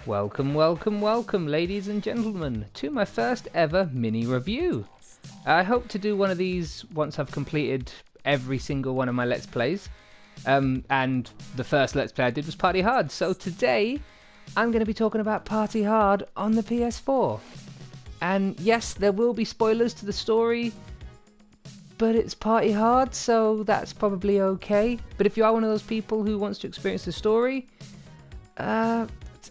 Welcome, welcome, welcome, ladies and gentlemen, to my first ever mini review. I hope to do one of these once I've completed every single one of my Let's Plays. And the first Let's Play I did was Party Hard, so today I'm going to be talking about Party Hard on the PS4. And yes, there will be spoilers to the story, but it's Party Hard, so that's probably okay. But if you are one of those people who wants to experience the story,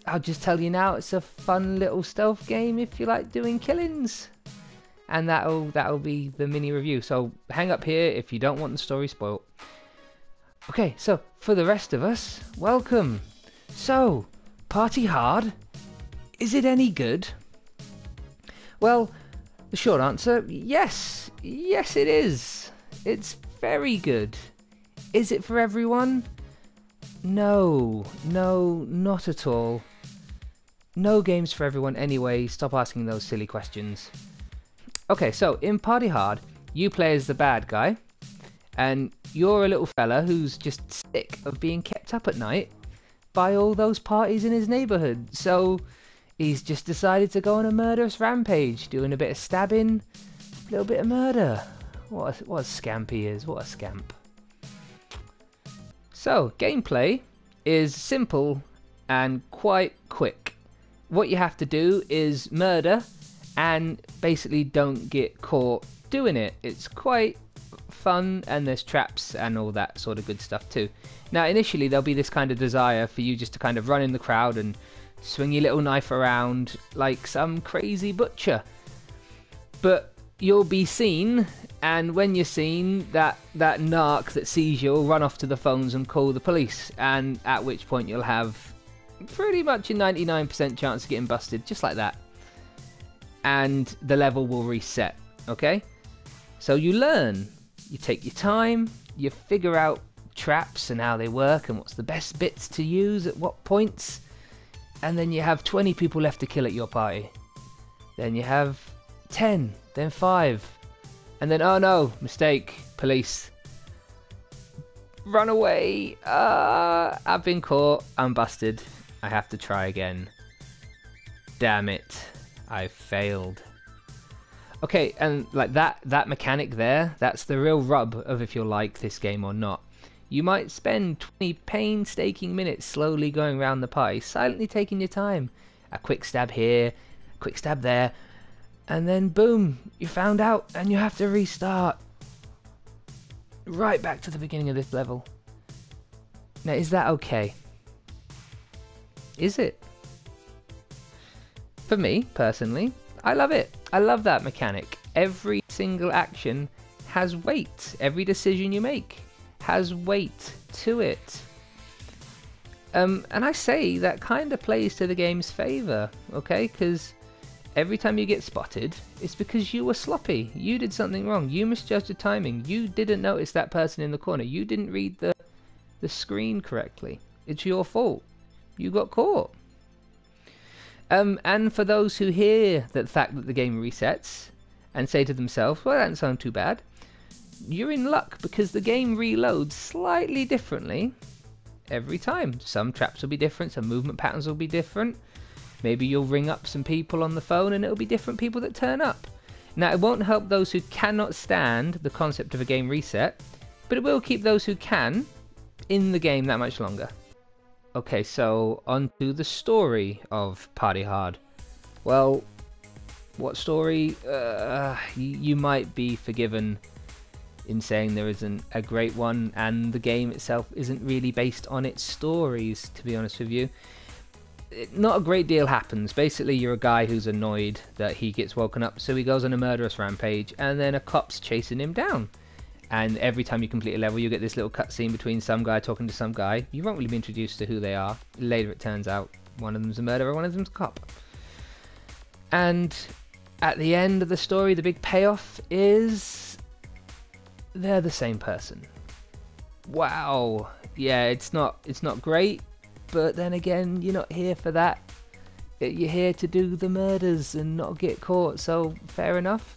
I'll just tell you now, it's a fun little stealth game if you like doing killings. And that'll be the mini review. So hang up here if you don't want the story spoiled. Okay, so for the rest of us, welcome. So, Party Hard, is it any good? Well, the short answer, yes. Yes, it is. It's very good. Is it for everyone? No, not at all. No games for everyone anyway, stop asking those silly questions. Okay, so in Party Hard, you play as the bad guy, and you're a little fella who's just sick of being kept up at night by all those parties in his neighbourhood, so he's just decided to go on a murderous rampage, doing a bit of stabbing, a little bit of murder. What a scamp he is, what a scamp. So, gameplay is simple and quite quick. What you have to do is murder and basically don't get caught doing it. It's quite fun and there's traps and all that sort of good stuff too. Now initially there'll be this kind of desire for you just to kind of run in the crowd and swing your little knife around like some crazy butcher. But you'll be seen, and when you're seen, that narc that sees you will run off to the phones and call the police, and at which point you'll have pretty much a 99% chance of getting busted, just like that. And the level will reset, okay? So you learn, you take your time, you figure out traps and how they work and what's the best bits to use at what points, and then you have 20 people left to kill at your party. Then you have 10, then 5, and then, oh no, mistake, police. Run away, I've been caught, I'm busted, I have to try again. Damn it, I failed. Okay, and like that mechanic there, that's the real rub of if you'll like this game or not. You might spend 20 painstaking minutes slowly going around the party, silently taking your time. A quick stab here, a quick stab there, and then boom, you found out and you have to restart. Right back to the beginning of this level. Now, is that okay? Is it? For me, personally, I love it. I love that mechanic. Every single action has weight. Every decision you make has weight to it. And I say that kind of plays to the game's favour, okay? Because every time you get spotted, it's because you were sloppy. You did something wrong. You misjudged the timing. You didn't notice that person in the corner. You didn't read the screen correctly. It's your fault. You got caught. And for those who hear the fact that the game resets and say to themselves, well, that doesn't sound too bad, you're in luck because the game reloads slightly differently every time. Some traps will be different, some movement patterns will be different. Maybe you'll ring up some people on the phone and it'll be different people that turn up. Now, it won't help those who cannot stand the concept of a game reset, but it will keep those who can in the game that much longer. Okay, so on to the story of Party Hard. Well, what story? You might be forgiven in saying there isn't a great one, and the game itself isn't really based on its stories, to be honest with you. Not a great deal happens. Basically, you're a guy who's annoyed that he gets woken up, so he goes on a murderous rampage, and then a cop's chasing him down. And every time you complete a level, you get this little cutscene between some guy talking to some guy. You won't really be introduced to who they are. Later it turns out one of them's a murderer, one of them's a cop. And at the end of the story, the big payoff is they're the same person. Wow. Yeah, it's not great, but then again, you're not here for that. You're here to do the murders and not get caught, so fair enough.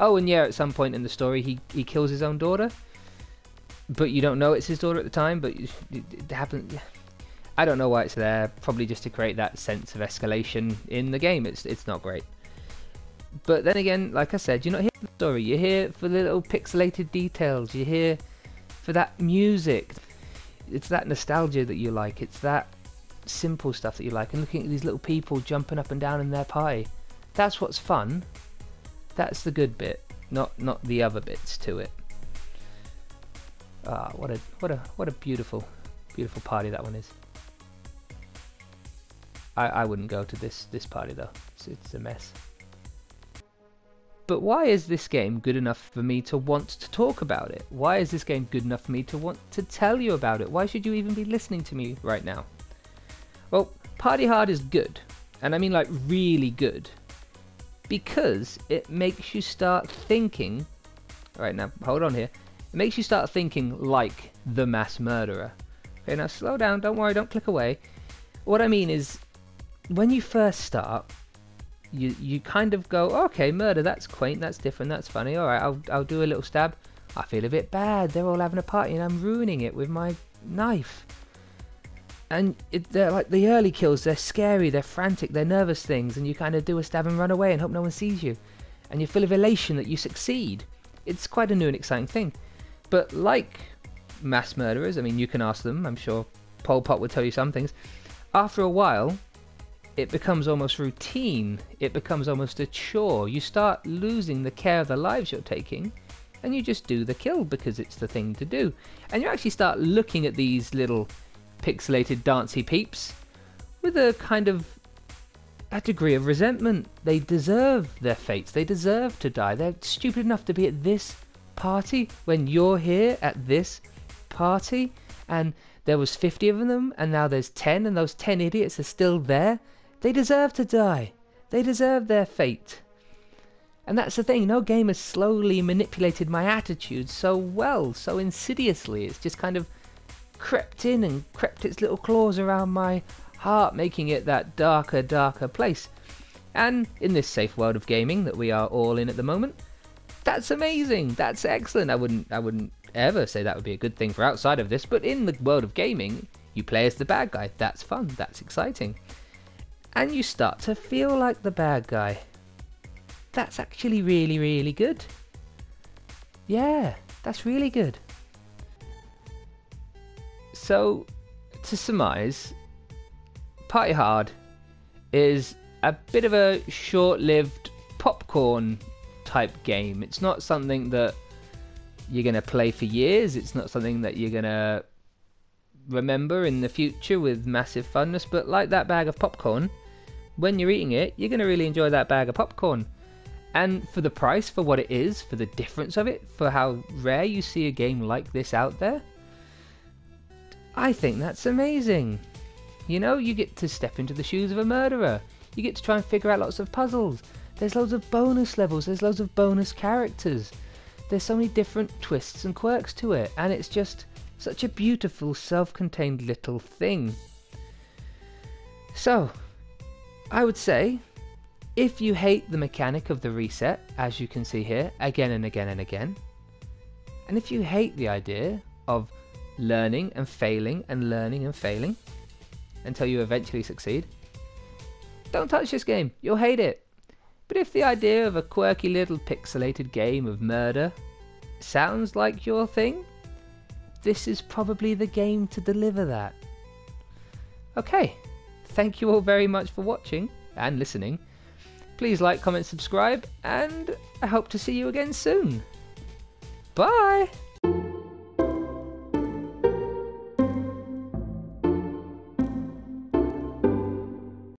Oh, and yeah, at some point in the story, he kills his own daughter, but you don't know it's his daughter at the time, but it happens. I don't know why it's there, probably just to create that sense of escalation in the game. It's not great. But then again, like I said, you're not here for the story, you're here for the little pixelated details, you're here for that music. It's that nostalgia that you like, it's that simple stuff that you like, and looking at these little people jumping up and down in their pie. That's what's fun. That's the good bit, not the other bits to it. Ah, what a beautiful party that one is. I wouldn't go to this party though. It's a mess. But why is this game good enough for me to want to talk about it? Why is this game good enough for me to want to tell you about it? Why should you even be listening to me right now? Well, Party Hard is good, and I mean like really good, because it makes you start thinking. Alright, now hold on here. It makes you start thinking like the mass murderer. Okay, now slow down, don't worry, don't click away. What I mean is, when you first start, you kind of go, okay, murder, that's quaint, that's different, that's funny, alright, I'll do a little stab. I feel a bit bad, they're all having a party and I'm ruining it with my knife. And they're like the early kills, they're scary, they're frantic, they're nervous things, and you kind of do a stab and run away and hope no one sees you. And you're full of elation that you succeed. It's quite a new and exciting thing. But like mass murderers, I mean, you can ask them, I'm sure Pol Pot would tell you some things. After a while, it becomes almost routine, it becomes almost a chore. You start losing the care of the lives you're taking, and you just do the kill because it's the thing to do. And you actually start looking at these little pixelated dancey peeps with a kind of a degree of resentment. They deserve their fates, they deserve to die. They're stupid enough to be at this party when you're here at this party, and there was 50 of them and now there's 10, and those 10 idiots are still there. They deserve to die. They deserve their fate. And that's the thing, no game has slowly manipulated my attitude so well, so insidiously. It's just kind of crept in and crept its little claws around my heart, making it that darker, darker place. And in this safe world of gaming that we are all in at the moment, that's amazing, that's excellent. I wouldn't ever say that would be a good thing for outside of this, but in the world of gaming, you play as the bad guy. That's fun, that's exciting. And you start to feel like the bad guy. That's actually really, really good. Yeah, that's really good. So, to surmise, Party Hard is a bit of a short-lived popcorn type game. It's not something that you're going to play for years. It's not something that you're going to remember in the future with massive funness, but like that bag of popcorn, when you're eating it, you're going to really enjoy that bag of popcorn. And for the price, for what it is, for the difference of it, for how rare you see a game like this out there, I think that's amazing. You know, you get to step into the shoes of a murderer. You get to try and figure out lots of puzzles. There's loads of bonus levels, there's loads of bonus characters. There's so many different twists and quirks to it, and it's just such a beautiful, self-contained little thing. So, I would say, if you hate the mechanic of the reset, as you can see here, again and again and again, and if you hate the idea of learning and failing and learning and failing until you eventually succeed, don't touch this game, you'll hate it. But if the idea of a quirky little pixelated game of murder sounds like your thing, this is probably the game to deliver that. Okay, thank you all very much for watching and listening. Please like, comment, subscribe, and I hope to see you again soon. Bye!